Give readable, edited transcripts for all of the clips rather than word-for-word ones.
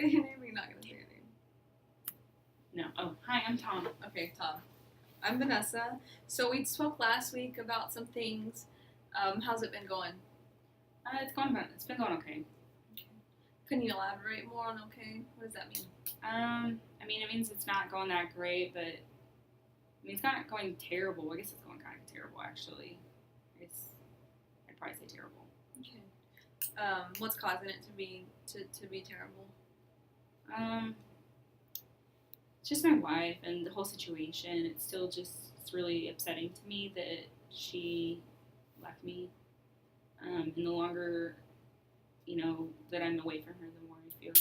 say your name or you're not going to say your name? No. Oh, hi, I'm Tom. Okay, Tom. I'm Vanessa. So we spoke last week about some things. How's it been going? It's been going okay. Can you elaborate more on okay? What does that mean? I mean, it means it's not going that great, but it's not going terrible. I guess it's going kind of terrible, actually. I'd probably say terrible. Okay. What's causing it to be terrible? It's just my wife and the whole situation. It's really upsetting to me that she left me. And the longer, that I'm away from her, the more I feel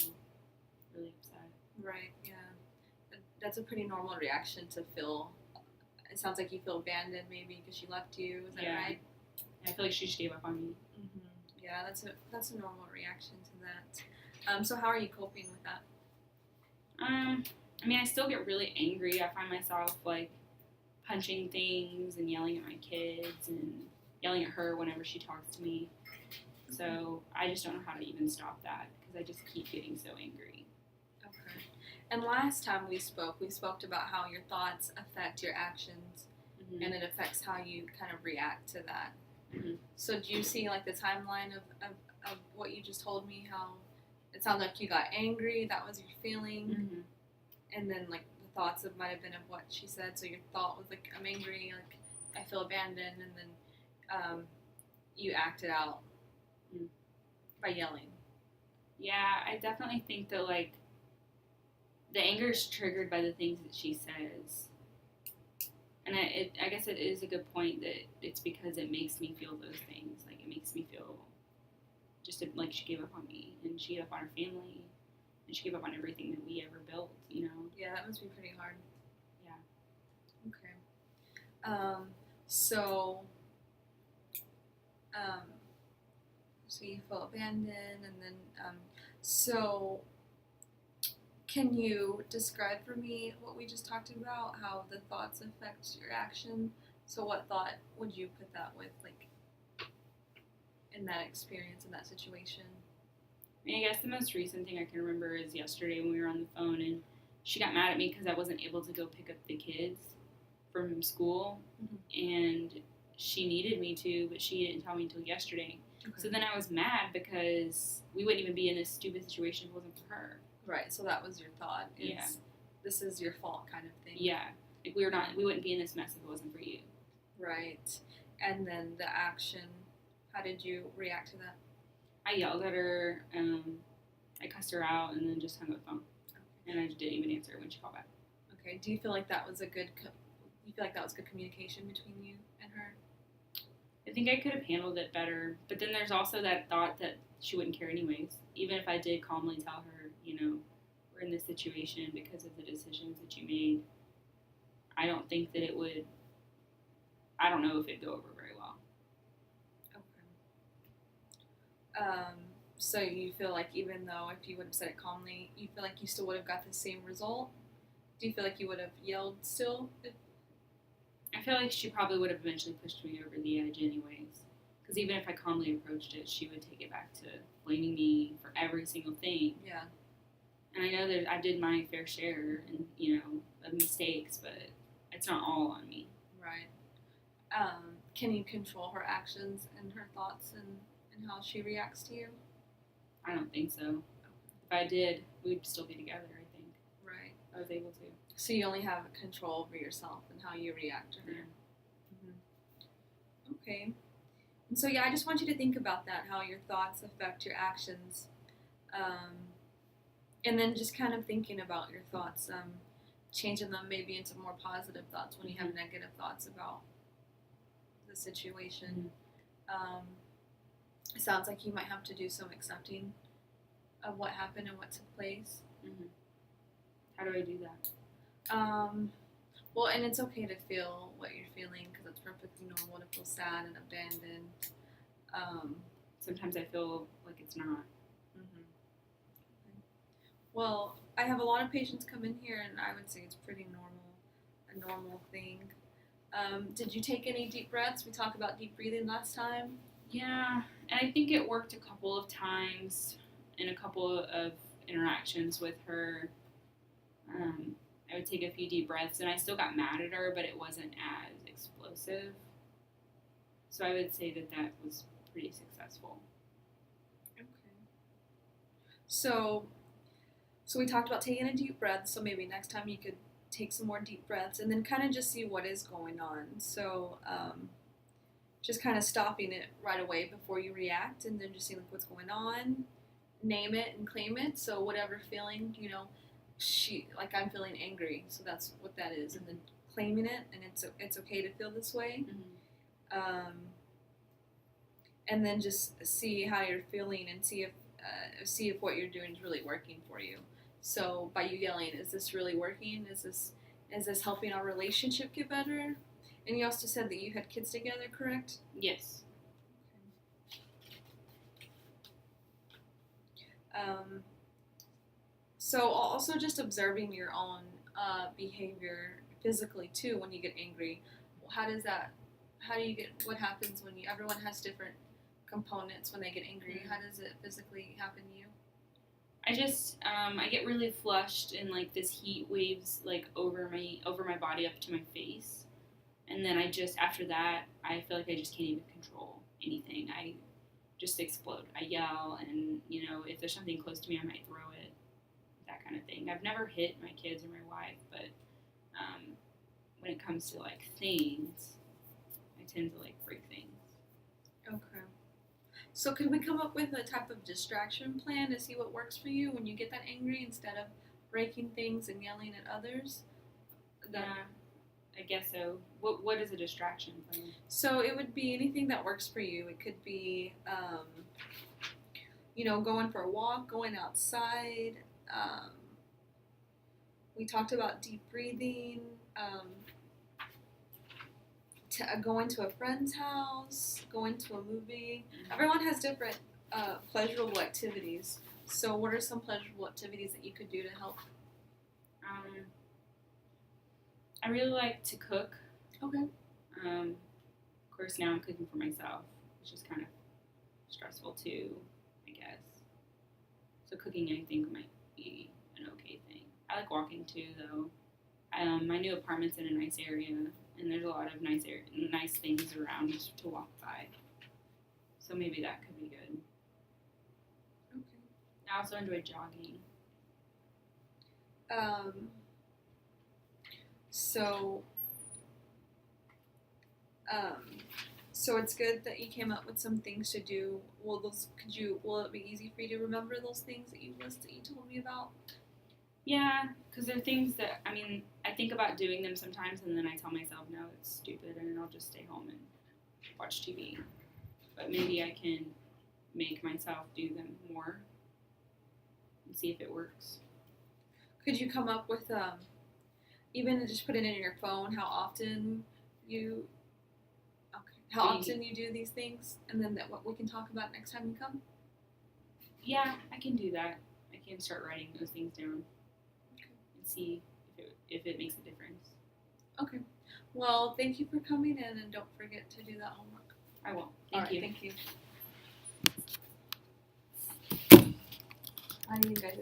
really upset. Right, yeah. That's a pretty normal reaction to feel. It sounds like you feel abandoned maybe because she left you. Is that right? I feel like she just gave up on me. Mm-hmm. Yeah, that's a normal reaction to that. So how are you coping with that? I still get really angry. I find myself, punching things and yelling at my kids and yelling at her whenever she talks to me. So I just don't know how to even stop that because I just keep getting so angry. Okay. And last time we spoke about how your thoughts affect your actions, mm-hmm. and it affects how you kind of react to that. Mm-hmm. So do you see the timeline of what you just told me, how it sounds like you got angry, that was your feeling, mm-hmm. and then the thoughts might have been of what she said, so your thought was I'm angry, I feel abandoned, and then you acted out by yelling. Yeah, I definitely think that the anger is triggered by the things that she says. And I guess it is a good point that it's because it makes me feel those things. It makes me feel just like she gave up on me, and she gave up on her family, and she gave up on everything that we ever built, Yeah, that must be pretty hard. Yeah. Okay. So you feel abandoned, and then, so can you describe for me what we just talked about, how the thoughts affect your action? So what thought would you put that with, in that experience, in that situation? I guess the most recent thing I can remember is yesterday when we were on the phone, and she got mad at me because I wasn't able to go pick up the kids from school, mm-hmm. and she needed me to, but she didn't tell me until yesterday. Okay. So then I was mad because we wouldn't even be in this stupid situation if it wasn't for her. Right, so that was your thought. Yeah. This is your fault kind of thing. Yeah. We wouldn't be in this mess if it wasn't for you. Right. And then the action, how did you react to that? I yelled at her, I cussed her out, and then just hung up the phone. Okay. And I just didn't even answer when she called back. Okay, do you feel like that was good communication between you and her? I think I could have handled it better, but then there's also that thought that she wouldn't care anyways. Even if I did calmly tell her, we're in this situation because of the decisions that you made, I don't think that I don't know if it'd go over very well. Okay. So you feel like even though if you would have said it calmly, you feel like you still would have got the same result? Do you feel like you would have yelled still? I feel like she probably would have eventually pushed me over the edge anyways. Because even if I calmly approached it, she would take it back to blaming me for every single thing. Yeah. And I know that I did my fair share and, of mistakes, but it's not all on me. Right. Can you control her actions and her thoughts and how she reacts to you? I don't think so. If I did, we'd still be together, I think. Right. I was able to. So you only have control over yourself and how you react to her. Yeah. Mm-hmm. Okay. And so, I just want you to think about that, how your thoughts affect your actions. And then just kind of thinking about your thoughts, changing them maybe into more positive thoughts when you have negative thoughts about the situation. Mm-hmm. It sounds like you might have to do some accepting of what happened and what took place. Mm-hmm. How do I do that? Well, and it's okay to feel what you're feeling because it's perfectly normal to feel sad and abandoned. Sometimes I feel like it's not. Mm-hmm. Okay. Well, I have a lot of patients come in here, and I would say it's pretty normal, a normal thing. Did you take any deep breaths? We talked about deep breathing last time. Yeah, and I think it worked a couple of times in a couple of interactions with her. I would take a few deep breaths, and I still got mad at her, but it wasn't as explosive. So I would say that was pretty successful. Okay. So we talked about taking a deep breath. So maybe next time you could take some more deep breaths and then kind of just see what is going on. So just kind of stopping it right away before you react, and then just seeing like what's going on, name it and claim it. So whatever feeling, I'm feeling angry, so that's what that is, and then claiming it, and it's okay to feel this way. Mm-hmm. And then just see how you're feeling and see if what you're doing is really working for you. So by you yelling, is this really working? Is this helping our relationship get better? And you also said that you had kids together, correct? Yes. So also just observing your own behavior physically too when you get angry. What happens when everyone has different components when they get angry? How does it physically happen to you? I just I get really flushed, and like this heat waves like over my body up to my face, and then after that I feel like I just can't even control anything. I just explode. I yell, and if there's something close to me, I might throw it, that kind of thing. I've never hit my kids or my wife, but when it comes to like things, I tend to like break things. Okay. So could we come up with a type of distraction plan to see what works for you when you get that angry instead of breaking things and yelling at others? Yeah, I guess so. What is a distraction plan? So it would be anything that works for you. It could be, going for a walk, going outside. We talked about deep breathing. Going to a friend's house, going to a movie. Mm-hmm. Everyone has different pleasurable activities. So what are some pleasurable activities that you could do to help? I really like to cook. Okay. Of course, now I'm cooking for myself, which is kind of stressful too, I guess. So cooking, I think, might be an okay thing. I like walking too, though. My new apartment's in a nice area, and there's a lot of nice things around to walk by. So maybe that could be good. Okay. I also enjoy jogging. So it's good that you came up with some things to do. Will it be easy for you to remember those things that you told me about? Yeah, because they're things that, I think about doing them sometimes, and then I tell myself, no, it's stupid, and I'll just stay home and watch TV. But maybe I can make myself do them more and see if it works. Could you come up with, even just put it in your phone, how often you do these things, and then what we can talk about next time you come? Yeah, I can do that. I can start writing those things down. And see if it makes a difference. Okay. Well, thank you for coming in, and don't forget to do that homework. I will. Thank you. How do you guys?